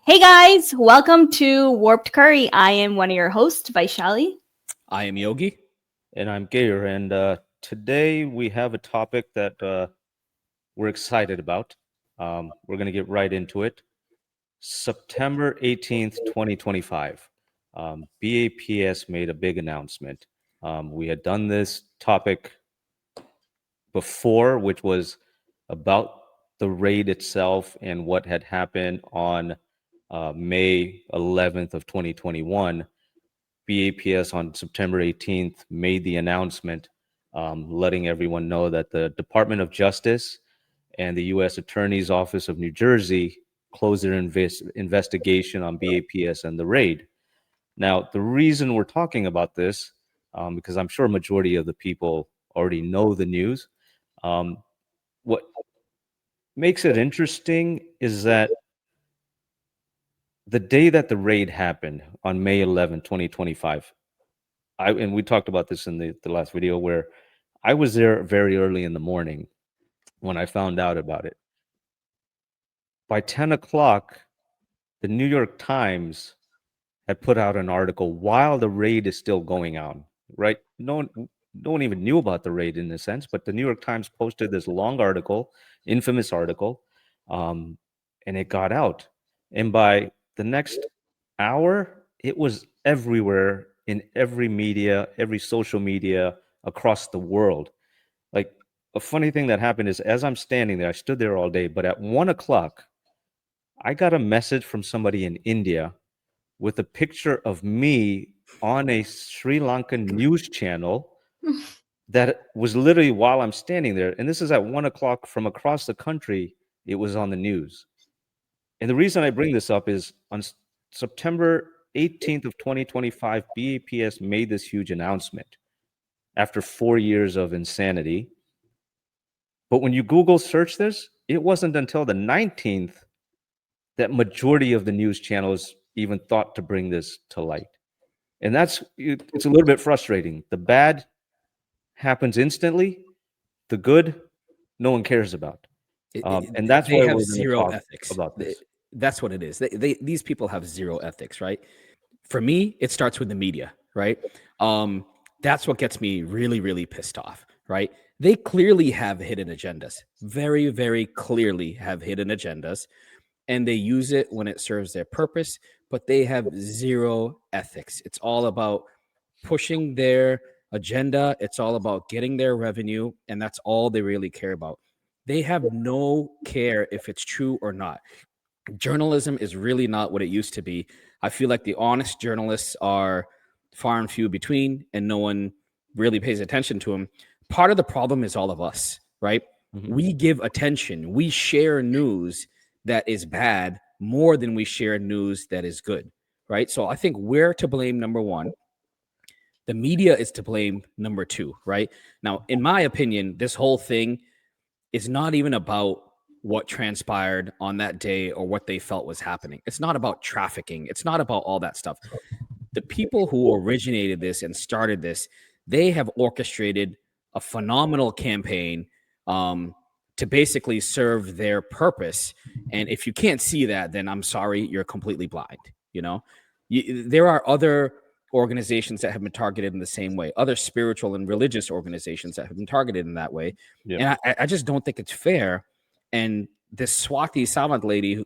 Hey guys, welcome to Warped Curry. I am one of your hosts, Vaishali. I am Yogi. And I'm Gayer. And today we have a topic that we're excited about. We're going to get right into it. September 18th, 2025. BAPS made a big announcement. We had done this topic before, which was about the raid itself and what had happened on May 11th of 2021. BAPS on September 18th made the announcement letting everyone know that the Department of Justice and the U.S. Attorney's Office of New Jersey closed their investigation on BAPS and the raid. Now, the reason we're talking about this, because I'm sure a majority of the people already know the news, what makes it interesting is that the day that the raid happened on May 11, 2025, and we talked about this in the last video, where I was there very early in the morning when I found out about it. By 10 o'clock, the New York Times had put out an article while the raid is still going on, right? No one even knew about the raid in a sense, but the New York Times posted this long article, infamous article, and it got out. And by the next hour, it was everywhere in every media, every social media across the world. Like, a funny thing that happened is, as I'm standing there, I stood there all day, but at 1 o'clock, I got a message from somebody in India with a picture of me on a Sri Lankan news channel that was literally while I'm standing there. And this is at 1 o'clock from across the country. It was on the news. And the reason I bring this up is on September 18th of 2025, BAPS made this huge announcement after 4 years of insanity. But when you Google search this, it wasn't until the 19th that majority of the news channels even thought to bring this to light. And it's a little bit frustrating. The bad happens instantly. The good, no one cares about. And that's why we're going to talk ethics about this. That's what it is. These people have zero ethics, right? For me, it starts with the media, right? That's what gets me really, really pissed off, right? They clearly have hidden agendas, very, very clearly have hidden agendas, and they use it when it serves their purpose, but they have zero ethics. It's all about pushing their agenda. It's all about getting their revenue, and that's all they really care about. They have no care if it's true or not. Journalism is really not what it used to be. I feel like the honest journalists are far and few between, and no one really pays attention to them. Part of the problem is all of us, right? Mm-hmm. We give attention. We share news that is bad more than we share news that is good, right? So I think we're to blame, number one. The media is to blame, number two, right? Now, in my opinion, this whole thing is not even about what transpired on that day or what they felt was happening. It's not about trafficking. It's not about all that stuff. The people who originated this and started this, they have orchestrated a phenomenal campaign to basically serve their purpose. And if you can't see that, then I'm sorry, you're completely blind. You know, there are other organizations that have been targeted in the same way, other spiritual and religious organizations that have been targeted in that way. Yeah. And I just don't think it's fair. And this Swati Sawant lady,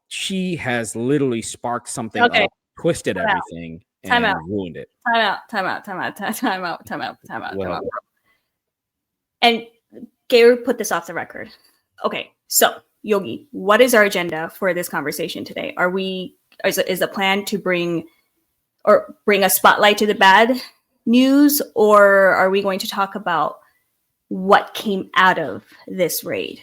she has literally sparked something up, twisted everything, and ruined it. Time out. And Gayer put this off the record. Okay, so Yogi, what is our agenda for this conversation today? Is the plan to bring a spotlight to the bad news, or are we going to talk about what came out of this raid?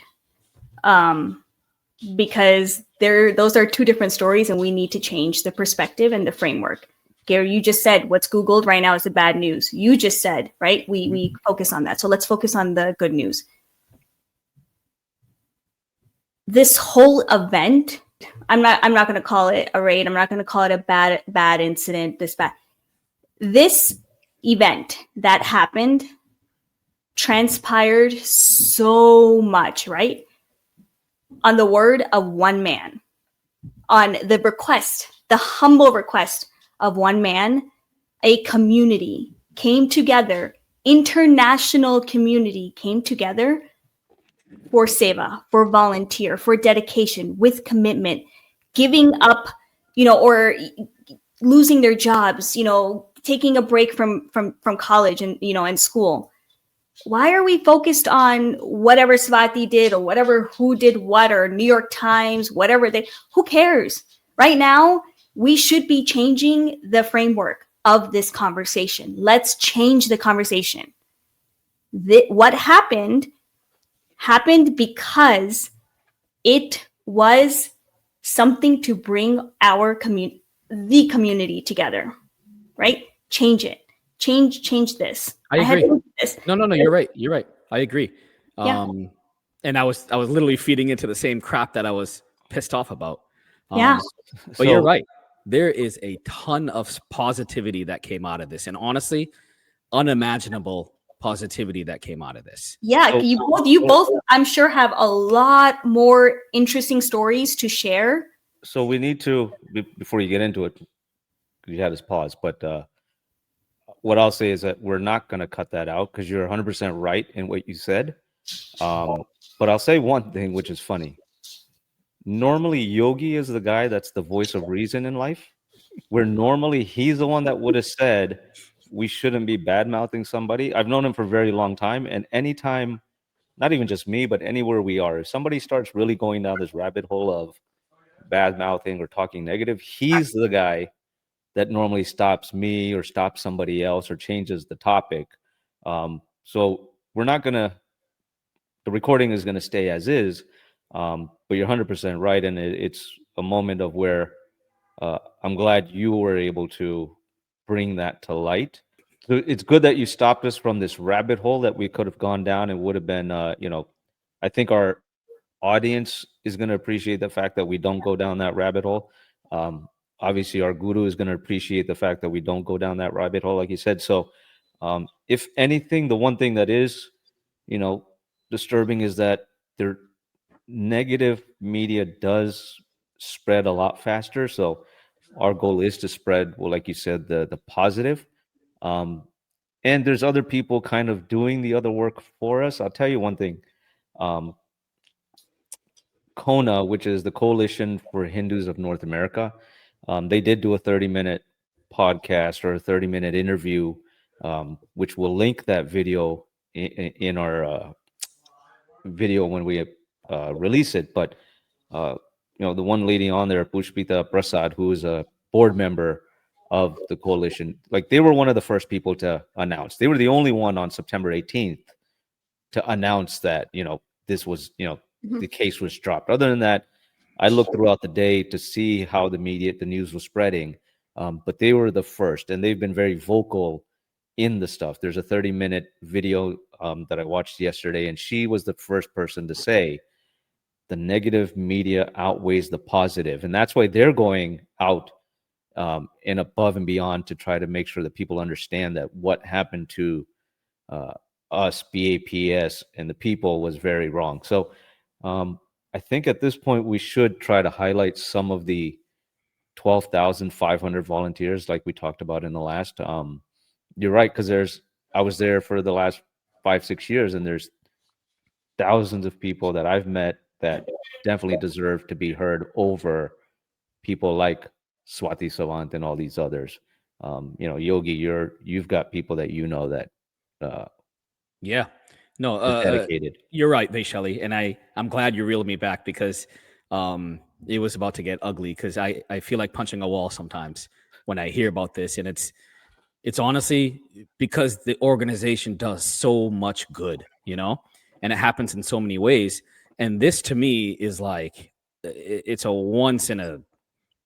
Because those are two different stories, and we need to change the perspective and the framework. Gary, you just said what's Googled right now is the bad news. You just said, right? We focus on that. So let's focus on the good news. This whole event, I'm not going to call it a raid. I'm not going to call it a bad incident. This event that happened transpired so much, right? On the word of one man. on the request, the humble request of one man, a community came together, international community came together for seva, for volunteer, for dedication, with commitment, giving up, or losing their jobs, taking a break from college and, and school. Why are we focused on whatever Swati did or who did what, or New York Times, who cares? Right now, we should be changing the framework of this conversation. Let's change the conversation. What happened because it was something to bring the community together, right? Change it. Change this. I agree. This. No, you're right. You're right. I agree. Yeah. And I was literally feeding into the same crap that I was pissed off about. Yeah. But you're right. There is a ton of positivity that came out of this, and honestly, unimaginable positivity that came out of this. Yeah, you both, I'm sure, have a lot more interesting stories to share. So we need to, before you get into it, you had us pause, but what I'll say is that we're not going to cut that out because you're 100% right in what you said. But I'll say one thing, which is funny. Normally, Yogi is the guy that's the voice of reason in life, where normally he's the one that would have said we shouldn't be bad-mouthing somebody. I've known him for a very long time, and anytime, not even just me, but anywhere we are, if somebody starts really going down this rabbit hole of bad-mouthing or talking negative, he's the guy that normally stops me or stops somebody else or changes the topic. So we're not going to, the recording is going to stay as is, but you're 100% right. And it's a moment of where I'm glad you were able to bring that to light. So it's good that you stopped us from this rabbit hole that we could have gone down and would have been, I think our audience is going to appreciate the fact that we don't go down that rabbit hole. Obviously, our guru is going to appreciate the fact that we don't go down that rabbit hole, like you said. So, if anything, the one thing that is, disturbing is that their negative media does spread a lot faster. So, our goal is to spread, well, like you said, the positive. And there's other people kind of doing the other work for us. I'll tell you one thing. CoHNA, which is the Coalition for Hindus of North America, they did do a 30-minute podcast or a 30-minute interview, which will link that video in our video when we release it. But the one lady on there, Pushpita Prasad, who is a board member of the coalition, like they were one of the first people to announce. They were the only one on September 18th to announce that this was the case was dropped. Other than that, I looked throughout the day to see how the news was spreading, but they were the first, and they've been very vocal in the stuff. There's a 30-minute video that I watched yesterday, and she was the first person to say the negative media outweighs the positive, and that's why they're going out and above and beyond to try to make sure that people understand that what happened to us, BAPS, and the people was very wrong. So I think at this point we should try to highlight some of the 12,500 volunteers like we talked about in the last. You're right, because I was there for the last 5-6 years, and there's thousands of people that I've met that definitely deserve to be heard over people like Swati Savant and all these others. Yogi, you've got people that that yeah. No, dedicated. You're right, Vaishali, and I'm glad you reeled me back because it was about to get ugly. Because I feel like punching a wall sometimes when I hear about this, and it's honestly because the organization does so much good, and it happens in so many ways. And this to me is like it's a once in a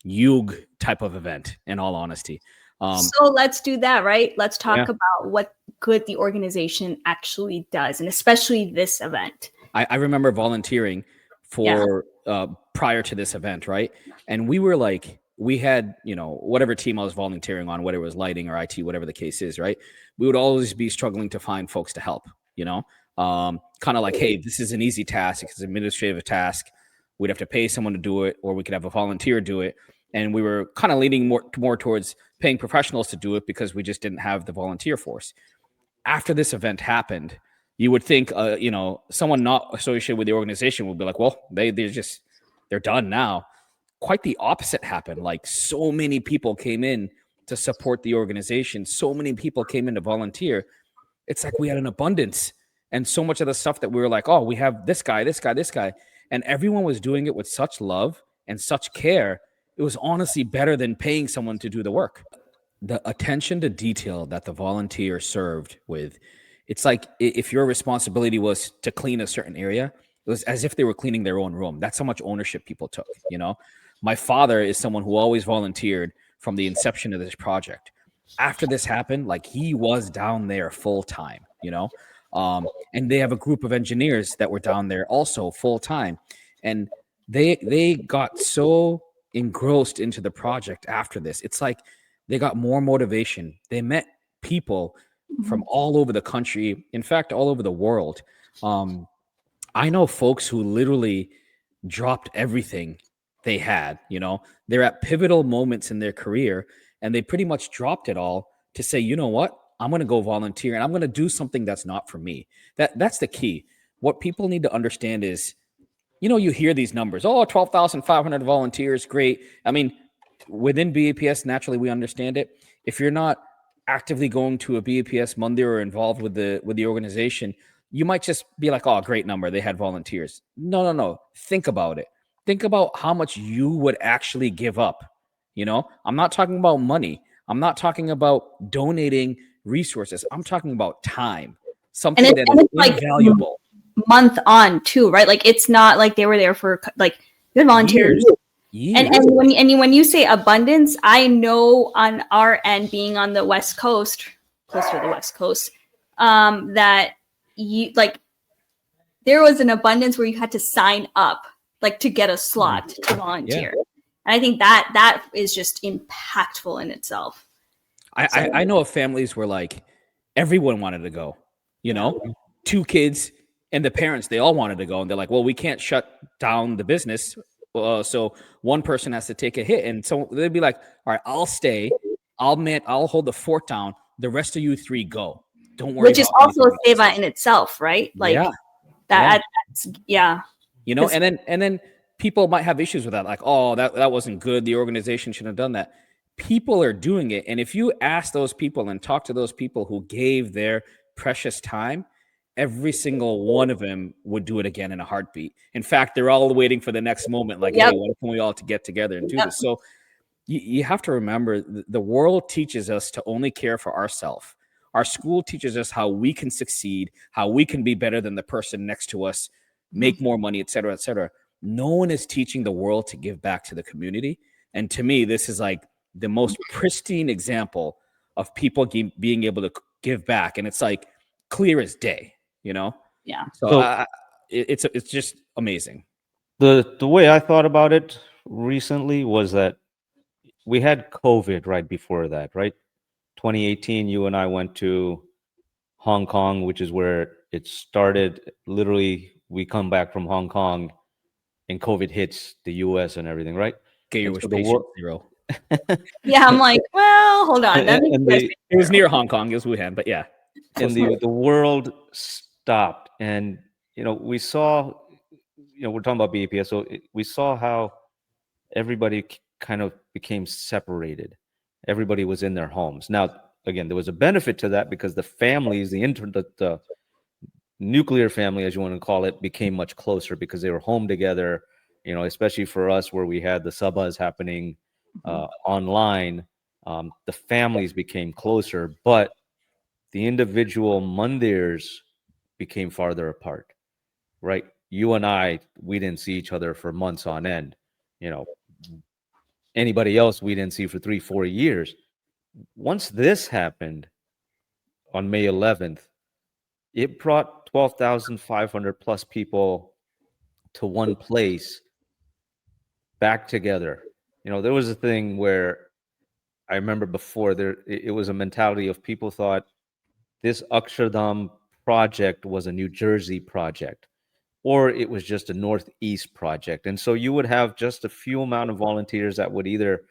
Yug type of event. In all honesty. So let's do that, right? Let's talk about what good the organization actually does, and especially this event. I remember volunteering for prior to this event, right? And we were like, we had, whatever team I was volunteering on, whether it was lighting or IT, whatever the case is, right? We would always be struggling to find folks to help, kind of like, hey, this is an easy task. It's an administrative task. we'd have to pay someone to do it, or we could have a volunteer do it. And we were kind of leaning more towards paying professionals to do it because we just didn't have the volunteer force. After this event happened, you would think, someone not associated with the organization would be like, well, they're done now. Quite the opposite happened. Like, so many people came in to support the organization. So many people came in to volunteer. It's like we had an abundance. And so much of the stuff that we were like, oh, we have this guy, this guy, this guy. And everyone was doing it with such love and such care. It was honestly better than paying someone to do the work. The attention to detail that the volunteer served with, it's like if your responsibility was to clean a certain area, it was as if they were cleaning their own room. That's how much ownership people took. My father is someone who always volunteered from the inception of this project. After this happened, like, he was down there full time, and they have a group of engineers that were down there also full time, and they got so engrossed into the project after this. It's like they got more motivation. They met people from all over the country, in fact, all over the world. I know folks who literally dropped everything they had. They're at pivotal moments in their career, and they pretty much dropped it all to say, you know what, I'm going to go volunteer, and I'm going to do something that's not for me. That's the key. What people need to understand is, you hear these numbers, 12,500 volunteers, great. I mean, within BAPS, naturally, we understand it. If you're not actively going to a BAPS Monday or involved with the organization, you might just be like, oh, great number, they had volunteers. No. Think about it. Think about how much you would actually give up. I'm not talking about money. I'm not talking about donating resources. I'm talking about time, something that is invaluable. Month on too, right? Like, it's not like they were there for like good volunteers. Years. And when you say abundance, I know on our end, being on the West Coast, close to the West Coast, that you like there was an abundance where you had to sign up like to get a slot to volunteer. Yeah. And I think that is just impactful in itself. I know of families where like everyone wanted to go, 2 kids and the parents, they all wanted to go, and they're like, well, we can't shut down the business. So one person has to take a hit. And so they'd be like, all right, I'll stay. I'll hold the fort down. The rest of you 3 go. Don't worry. Which is also a seva in itself, right? Like that's. And then people might have issues with that. Like, oh, that wasn't good. The organization shouldn't have done that. People are doing it. And if you ask those people and talk to those people who gave their precious time, every single one of them would do it again in a heartbeat. In fact, they're all waiting for the next moment. Like, hey, when can we all get together and do this? So you have to remember, the world teaches us to only care for ourselves. Our school teaches us how we can succeed, how we can be better than the person next to us, make more money, et cetera, et cetera. No one is teaching the world to give back to the community. And to me, this is like the most pristine example of people being able to give back. And it's like clear as day. Yeah. So it's just amazing. The way I thought about it recently was that we had COVID right before that, right? 2018, you and I went to Hong Kong, which is where it started. Literally, we come back from Hong Kong and COVID hits the US and everything, right? Get your wish patient 0. Yeah, I'm like, well, hold on. It was near Hong Kong, it was Wuhan, but yeah. And the world stopped, and we saw, we're talking about BAPS, so we saw how everybody kind of became separated. Everybody was in their homes. Now, again, there was a benefit to that because the families, the nuclear family, as you want to call it, became much closer because they were home together. Especially for us, where we had the sabas happening online, the families became closer, but the individual mandirs became farther apart, right? You and I, we didn't see each other for months on end. Anybody else we didn't see for 3-4 years. Once this happened on May 11th, it brought 12,500 plus people to one place, back together. There was a thing where I remember before it was a mentality of people thought this Akshardham project was a New Jersey project. or it was just a Northeast project. And so you would have just a few amount of volunteers that would either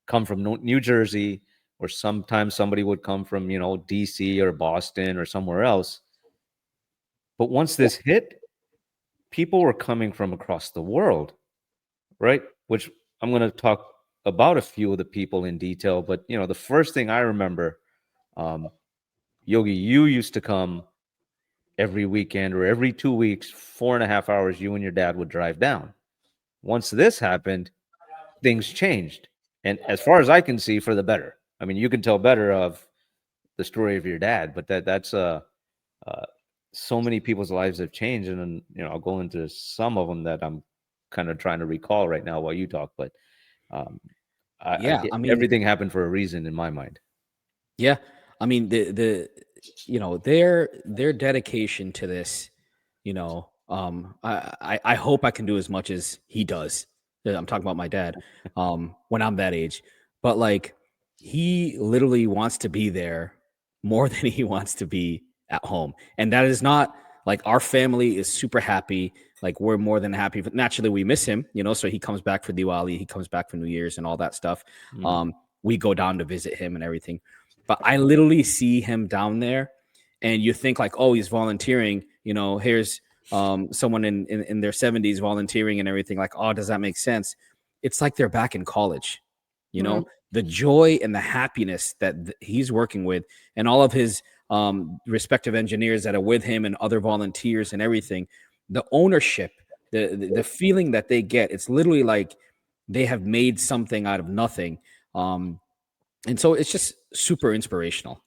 come from New Jersey, or sometimes somebody would come from, DC or Boston or somewhere else. But once this hit, people were coming from across the world, right? Which I'm going to talk about a few of the people in detail. But, the first thing I remember, Yogi, you used to come every weekend or every 2 weeks, 4.5 hours, you and your dad would drive down. Once this happened, things changed. And as far as I can see, for the better. I mean, you can tell better of the story of your dad, but that's so many people's lives have changed. And then, I'll go into some of them that I'm kind of trying to recall right now while you talk. But Yeah, I mean, everything happened for a reason in my mind. yeah, I mean their dedication to this, I hope I can do as much as he does. I'm talking about my dad, when I'm that age, but like he literally wants to be there more than he wants to be at home, and that is not like our family is super happy. Like we're more than happy. But naturally, we miss him, so he comes back for Diwali, he comes back for New Year's, and all that stuff. We go down to visit him and everything. But I literally see him down there, and you think like, oh, he's volunteering. Here's someone in their 70s volunteering and everything. Like, oh, does that make sense? It's like they're back in college. The joy and the happiness that he's working with, and all of his respective engineers that are with him, and other volunteers and everything. The ownership, the feeling that they get, it's literally like they have made something out of nothing. And so it's just super inspirational.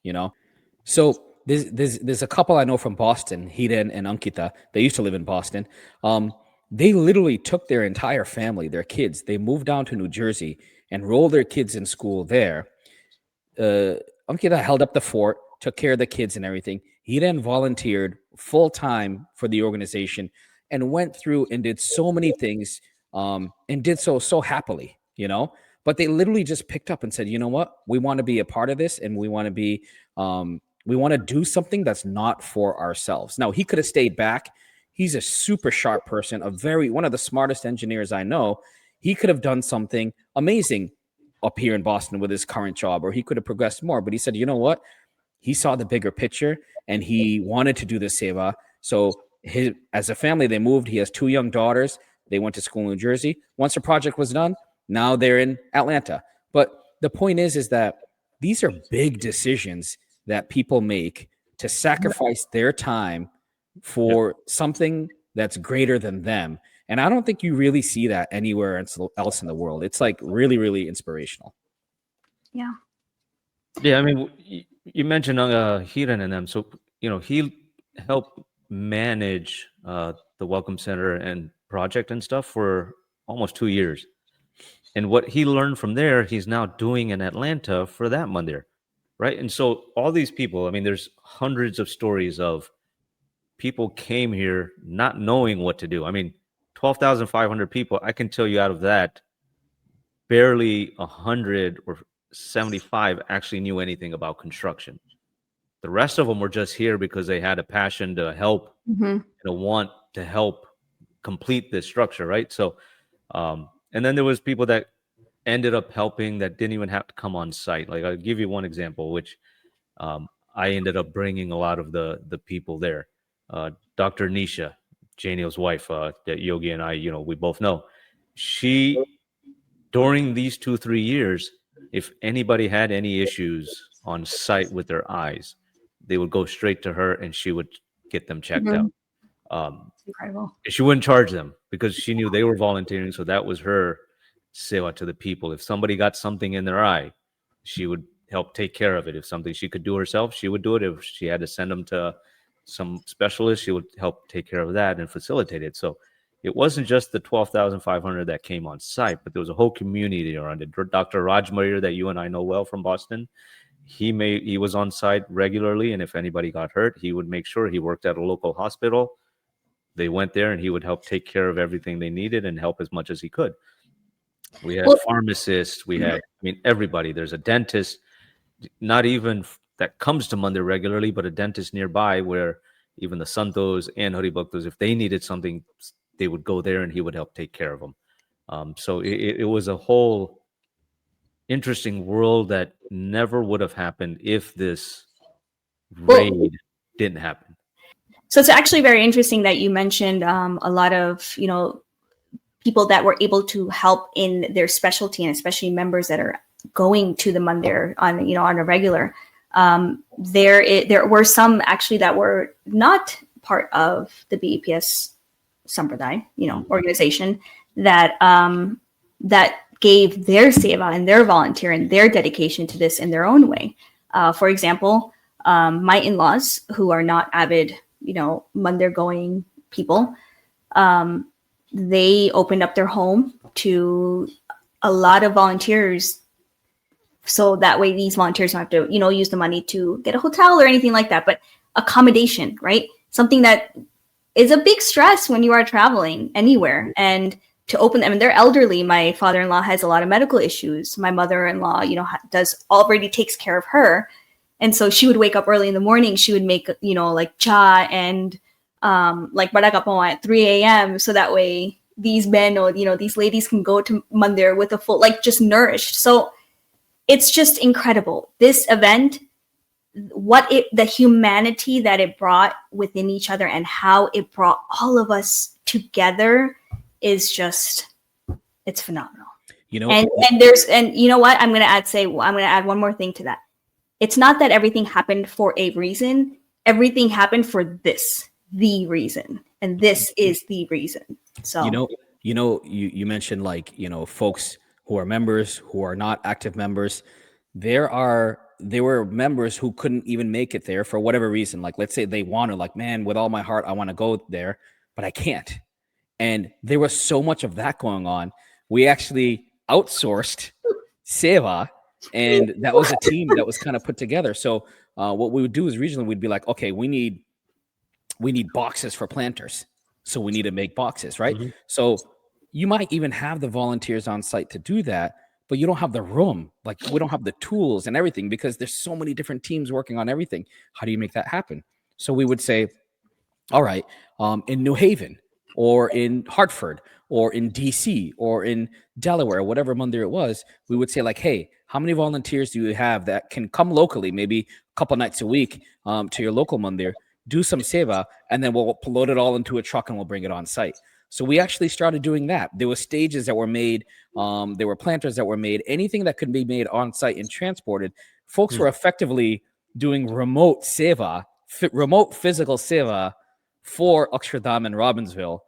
So there's a couple I know from Boston, Hiden and Ankita. They used to live in Boston. They literally took their entire family, their kids. They moved down to New Jersey, enrolled their kids in school there. Ankita held up the fort, took care of the kids and everything. He then volunteered full time for the organization and went through and did so many things, and did so happily. But they literally just picked up and said, you know what, we want to be a part of this, and we want to be we want to do something that's not for ourselves. Now, he could have stayed back. He's a super sharp person, one of the smartest engineers I know. He could have done something amazing up here in Boston with his current job, or he could have progressed more. But he said, you know what? He saw the bigger picture, and he wanted to do the seva. So as a family, they moved. He has 2 young daughters. They went to school in New Jersey. Once the project was done, now they're in Atlanta. But the point is that these are big decisions that people make to sacrifice their time for something that's greater than them. And I don't think you really see that anywhere else in the world. It's like really, really inspirational. Yeah. Yeah, I mean, you mentioned Hiran and them. So, he helped manage the Welcome Center and project and stuff for almost 2 years. And what he learned from there, he's now doing in Atlanta for that mandir, right? And so all these people, I mean, there's hundreds of stories of people came here not knowing what to do. I mean, 12,500 people, I can tell you out of that, barely 100 or 75 actually knew anything about construction. The rest of them were just here because they had a passion to help, and a want to help complete this structure, right? So, and then there was people that ended up helping that didn't even have to come on site. Like, I'll give you one example, which I ended up bringing a lot of the people there. Dr. Nisha, Janiel's wife, that Yogi and I, we both know. She, during these 2-3 years, if anybody had any issues on site with their eyes, they would go straight to her, and she would get them checked out. Incredible. She wouldn't charge them because she knew they were volunteering. So that was her seva to the people. If somebody got something in their eye, she would help take care of it. If something she could do herself, she would do it. If she had to send them to some specialist, she would help take care of that and facilitate it. So it wasn't just the 12,500 that came on site, but there was a whole community around it. Dr. Raj Mayer, that you and I know well from Boston, he was on site regularly, and if anybody got hurt, he would make sure. He worked at a local hospital. They went there, and he would help take care of everything they needed and help as much as he could. We had pharmacists. We had, everybody. There's a dentist, not even that comes to Mandir regularly, but a dentist nearby where even the Santos and Haribhaktas, if they needed something, they would go there and he would help take care of them. So it was a whole interesting world that never would have happened if this raid didn't happen. So it's actually very interesting that you mentioned a lot of, people that were able to help in their specialty, and especially members that are going to the mandir on a regular. There were some actually that were not part of the BAPS Sampradaya, organization that gave their seva and their volunteer and their dedication to this in their own way. For example, my in-laws, who are not avid, mandir going people, they opened up their home to a lot of volunteers. So that way these volunteers don't have to, use the money to get a hotel or anything like that, but accommodation, right? Something that is a big stress when you are traveling anywhere. And to open them, and they're elderly. My father-in-law has a lot of medical issues. My mother-in-law, already takes care of her. And so she would wake up early in the morning. She would make, like cha and like barakapawa at 3 a.m. So that way these men or, these ladies can go to mandir with a full, just nourished. So it's just incredible. This event, the humanity that it brought within each other and how it brought all of us together is just, it's phenomenal. And you know what? I'm going to add one more thing to that. It's not that everything happened for a reason. Everything happened for the reason. And this is the reason. So, you mentioned folks who are members, who are not active members. There were members who couldn't even make it there for whatever reason. Like, let's say they wanted, man, with all my heart, I want to go there, but I can't. And there was so much of that going on. We actually outsourced seva, and that was a team that was kind of put together. So what we would do is regionally, we'd be like, okay, we need boxes for planters. So we need to make boxes, right? Mm-hmm. So you might even have the volunteers on site to do that, but you don't have the room. We don't have the tools and everything because there's so many different teams working on everything. How do you make that happen? So we would say, all right, in New Haven or in Hartford or in DC or in Delaware, whatever mandir it was, we would say hey, how many volunteers do you have that can come locally, maybe a couple nights a week to your local mandir, do some seva, and then we'll load it all into a truck and we'll bring it on site. So we actually started doing that. There were stages that were made. There were planters that were made. Anything that could be made on site and transported. Folks were effectively doing remote seva, remote physical seva for Akshardham and Robbinsville,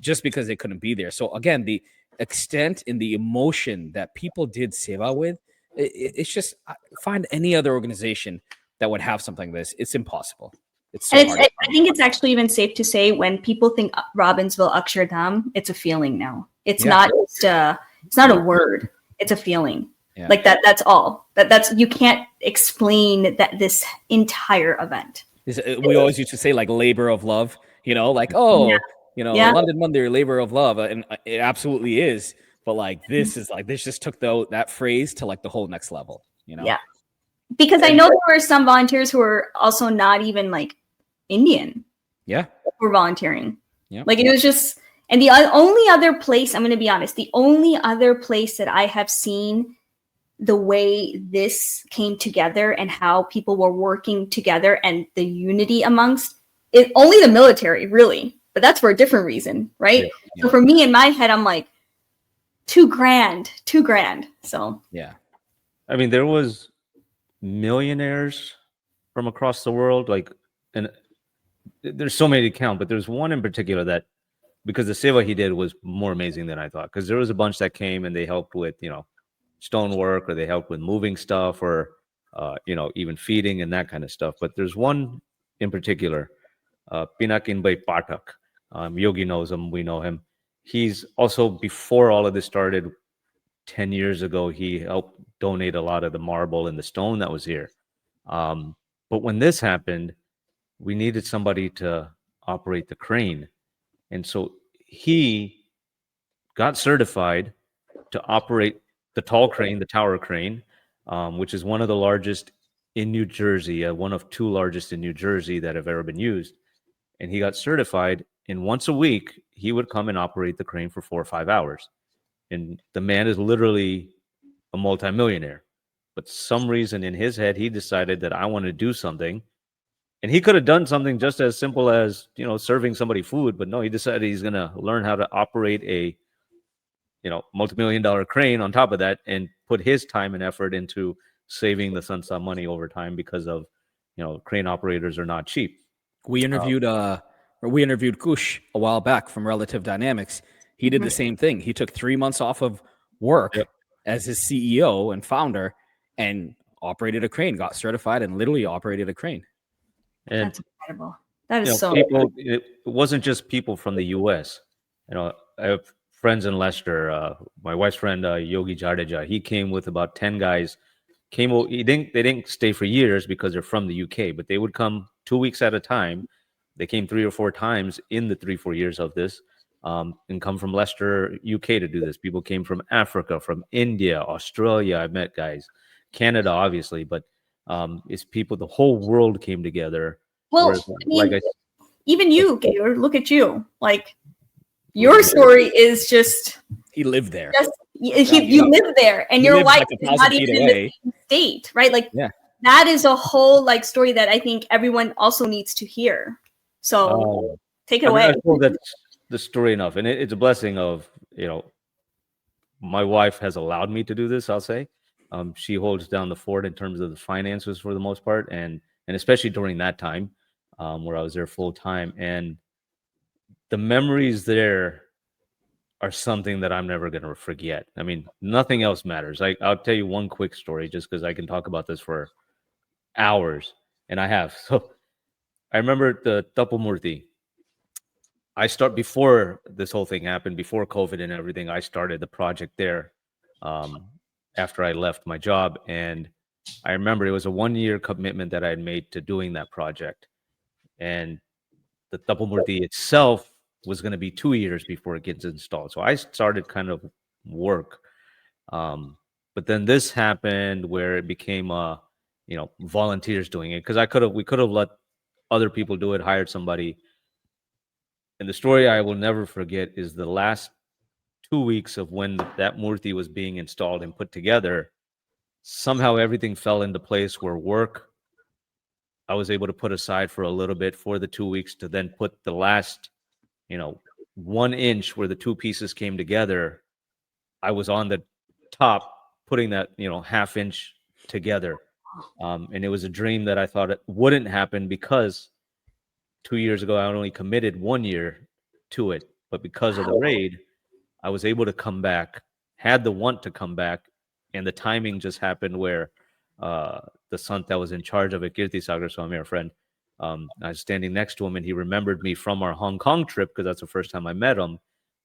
just because they couldn't be there. So again, the extent and the emotion that people did seva with, it's just, find any other organization that would have something like this. It's impossible. It's so hard. I think it's actually even safe to say when people think Robbinsville, Akshardham, it's a feeling now. It's not just it's not a word. It's a feeling. Yeah. That's all. That's you can't explain this entire event. We always used to say labor of love, London Mandir, labor of love, and it absolutely is. But this is this just took that phrase to the whole next level, Yeah, because I know there were some volunteers who were also not even Indian. Yeah, who were volunteering. Yeah, it was just, and the only other place, I'm going to be honest, the only other place that I have seen the way this came together and how people were working together and the unity amongst it, only the military, really. But that's for a different reason, right? Yeah. So for me, in my head, I'm like, $2 grand. So yeah, I mean, there was millionaires from across the world, and there's so many to count, but there's one in particular that, because the seva he did was more amazing than I thought, because there was a bunch that came and they helped with stonework, or they helped with moving stuff, or even feeding and that kind of stuff. But there's one in particular, Pinakinbay Patak. Yogi knows him, we know him. He's also, before all of this started 10 years ago, he helped donate a lot of the marble and the stone that was here. But when this happened, we needed somebody to operate the crane. And so he got certified to operate the tall crane, the tower crane, which is one of the largest in New Jersey, one of 2 largest in New Jersey that have ever been used. and he got certified. And once a week, he would come and operate the crane for 4 or 5 hours. And the man is literally a multimillionaire. But some reason in his head, he decided that I want to do something. And he could have done something just as simple as, serving somebody food. But no, he decided he's going to learn how to operate a, multi-million-dollar crane on top of that and put his time and effort into saving the sun some money over time because of, crane operators are not cheap. We interviewed Kush a while back from Relative Dynamics. He did the same thing. He took 3 months off of work as his CEO and founder and operated a crane, got certified and literally operated a crane. And that's incredible. That is so people, it wasn't just people from the US. I have friends in Leicester. My wife's friend, Yogi Jadeja, he came with about 10 guys. They didn't stay for years because they're from the UK, but they would come 2 weeks at a time. They came 3 or 4 times in the 3-4 years of this, and come from Leicester, UK to do this. People came from Africa, from India, Australia. I met guys, Canada, obviously, but it's people, the whole world came together. well. Even you, Gator, look at you. Like, your story is just he lived there. You live there, and your wife is not even in the same state, right? Like, that is a whole story that I think everyone also needs to hear. So take it away. I feel that's the story enough, and it's a blessing of my wife has allowed me to do this. I'll say, she holds down the fort in terms of the finances for the most part, and especially during that time where I was there full time, and the memories there are something that I'm never going to forget. I mean, nothing else matters. I'll tell you one quick story just because I can talk about this for hours, and I have. So I remember the Tapumurti. Before this whole thing happened, before COVID and everything, I started the project there after I left my job. And I remember it was a 1-year commitment that I had made to doing that project. And the Tapumurti itself was going to be 2 years before it gets installed. So I started kind of work. But then this happened where it became volunteers doing it, because we could have let other people do it, hired somebody. And the story I will never forget is the last 2 weeks of when that Murti was being installed and put together. Somehow everything fell into place where work I was able to put aside for a little bit for the 2 weeks to then put the last 1 inch where the two pieces came together. I was on the top putting that half inch together, and it was a dream that I thought it wouldn't happen, because 2 years ago I only committed 1 year to it, but because of the raid I was able to come back, had the want to come back, and the timing just happened where the Sant that was in charge of it, Kirti Sagar Swami, our friend, I was standing next to him, and he remembered me from our Hong Kong trip, because that's the first time I met him.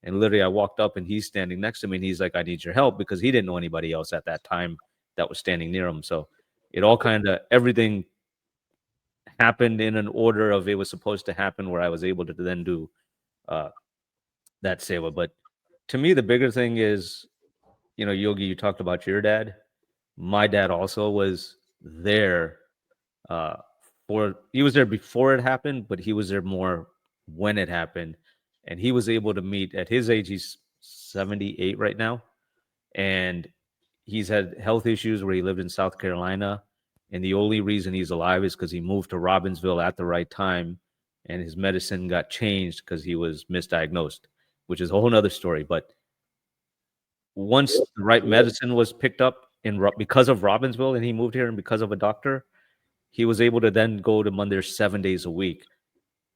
And literally I walked up and he's standing next to me, and he's like, I need your help, because he didn't know anybody else at that time that was standing near him. So it all everything happened in an order of it was supposed to happen, where I was able to then do that seva. But to me, the bigger thing is, Yogi, you talked about your dad. My dad also was there he was there before it happened, but he was there more when it happened. And he was able to meet, at his age, he's 78 right now. And he's had health issues where he lived in South Carolina. And the only reason he's alive is because he moved to Robbinsville at the right time, and his medicine got changed because he was misdiagnosed, which is a whole nother story. But once the right medicine was picked up because of Robbinsville, and he moved here, and because of a doctor, he was able to then go to Mandir 7 days a week.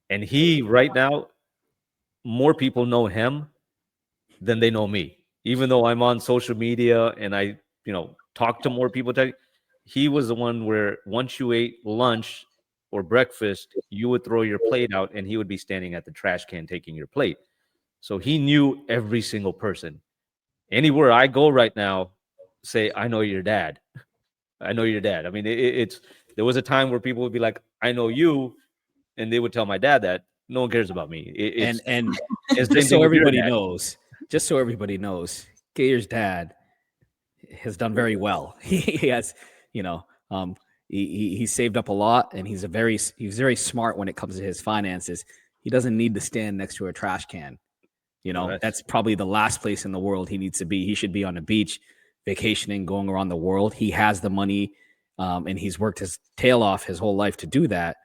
And he, right now, more people know him than they know me. Even though I'm on social media and I, talk to more people, he was the one where once you ate lunch or breakfast, you would throw your plate out and he would be standing at the trash can taking your plate. So he knew every single person. Anywhere I go right now, say, I know your dad. I know your dad. I mean, there was a time where people would be like, I know you. And they would tell my dad that no one cares about me. And just so everybody knows, Gator's dad has done very well. He has, he saved up a lot, and he's very smart when it comes to his finances. He doesn't need to stand next to a trash can. You know, Right. that's probably the last place in the world he needs to be. He should be on a beach, vacationing, going around the world. He has the money, and he's worked his tail off his whole life to do that.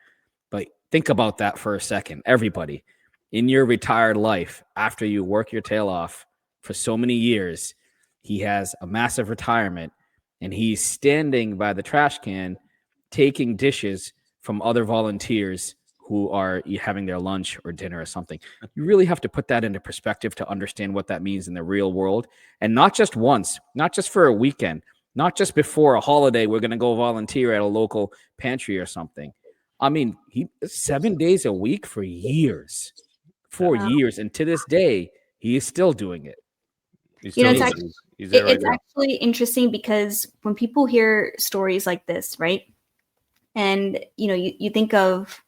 But think about that for a second. Everybody, in your retired life, after you work your tail off for so many years, he has a massive retirement, and he's standing by the trash can taking dishes from other volunteers who are having their lunch or dinner or something. You really have to put that into perspective to understand what that means in the real world. And not just once, not just for a weekend, not just before a holiday, we're going to go volunteer at a local pantry or something. I mean, he 7 days a week for years, 4 years. And to this day, he is still doing it. He's You know, still it's doing it. He's there right it's now. actually interesting because when people hear stories like this, right? And, you know, you think of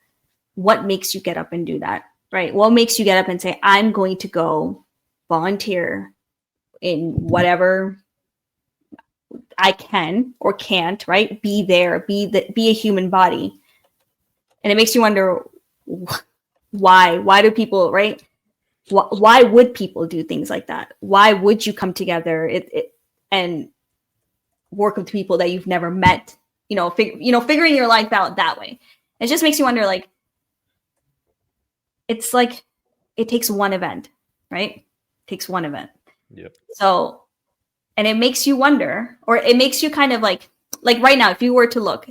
what makes you get up and do that, right? What makes you get up and say, I'm going to go volunteer in whatever I can or can't, right? Be there, be a human body. And it makes you wonder why do people, right? Why would people do things like that? Why would you come together and work with people that you've never met? Figuring your life out that way. It just makes you wonder, like, it's like it takes one event, right? It takes one event. Yep. So, and it makes you wonder, or it makes you kind of like right now, if you were to look,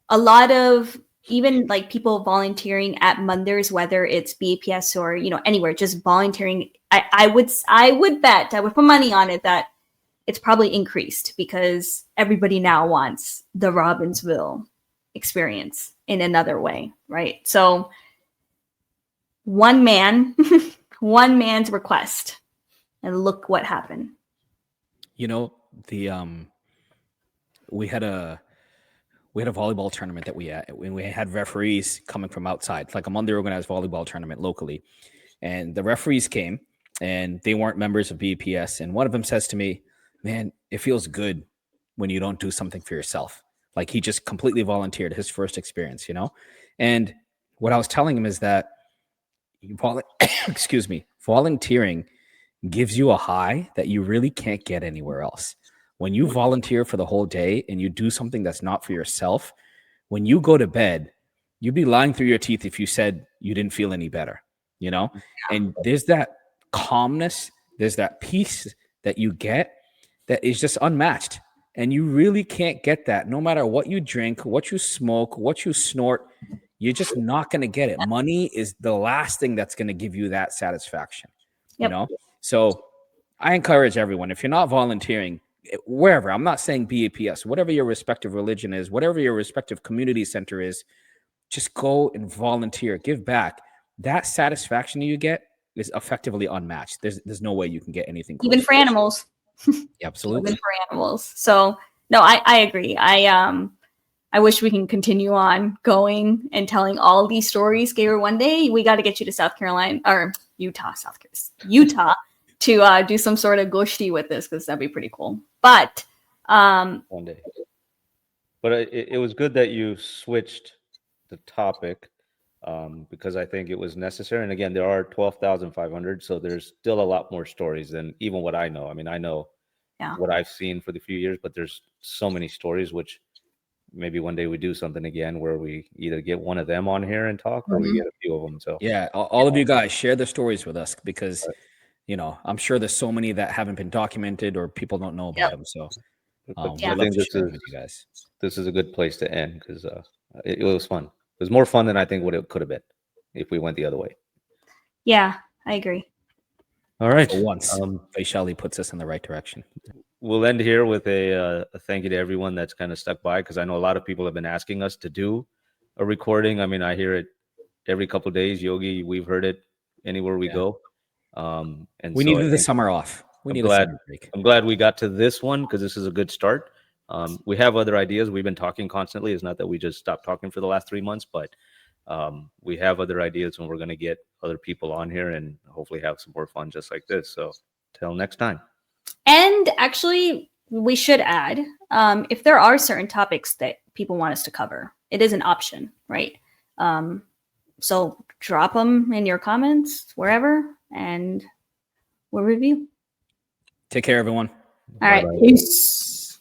a lot of even like people volunteering at Munders, whether it's BAPS or, anywhere, just volunteering. I would bet, I would put money on it that it's probably increased because everybody now wants the Robbinsville experience in another way, right? So one man's request, and look what happened. You know, we had a volleyball tournament that we had referees coming from outside, like a Monday organized volleyball tournament locally. And the referees came and they weren't members of BPS. And one of them says to me, man, it feels good when you don't do something for yourself. Like he just completely volunteered, his first experience, And what I was telling him is that volunteering gives you a high that you really can't get anywhere else. When you volunteer for the whole day and you do something that's not for yourself, when you go to bed, you'd be lying through your teeth if you said you didn't feel any better, And there's that calmness, there's that peace that you get that is just unmatched. And you really can't get that no matter what you drink, what you smoke, what you snort. You're just not going to get it. Money is the last thing that's going to give you that satisfaction, Yep. So I encourage everyone, if you're not volunteering, wherever, I'm not saying BAPS, whatever your respective religion is, whatever your respective community center is, just go and volunteer, give back. That satisfaction you get is effectively unmatched. There's no way you can get anything close. Even for animals. Absolutely. Even for animals. So no, I agree. I wish we can continue on going and telling all these stories. Gabriel, one day we got to get you to South Carolina or Utah to do some sort of goshti with this, because that'd be pretty cool. But one day. But it was good that you switched the topic, because I think it was necessary. And again, there are 12,500, so there's still a lot more stories than even what I know. I mean, I know what I've seen for the few years, but there's so many stories, which maybe one day we do something again where we either get one of them on here and talk, or we get a few of them. So yeah, all of you guys share the stories with us, because I'm sure there's so many that haven't been documented or people don't know about them. So I we'd think love to share them with you guys. This is a good place to end, because it was fun. It was more fun than I think what it could have been if we went the other way. Yeah, I agree. All right. For once, Vaishali puts us in the right direction. We'll end here with a thank you to everyone that's kind of stuck by, because I know a lot of people have been asking us to do a recording. I mean, I hear it every couple of days. Yogi, we've heard it anywhere we go. And we needed the summer off. I'm glad we got to this one, because this is a good start. We have other ideas. We've been talking constantly. It's not that we just stopped talking for the last 3 months, but we have other ideas, and we're going to get other people on here and hopefully have some more fun just like this. So till next time. And actually, we should add, if there are certain topics that people want us to cover, it is an option, right? So drop them in your comments wherever, and we'll review. Take care, everyone. All right. Bye-bye. Peace.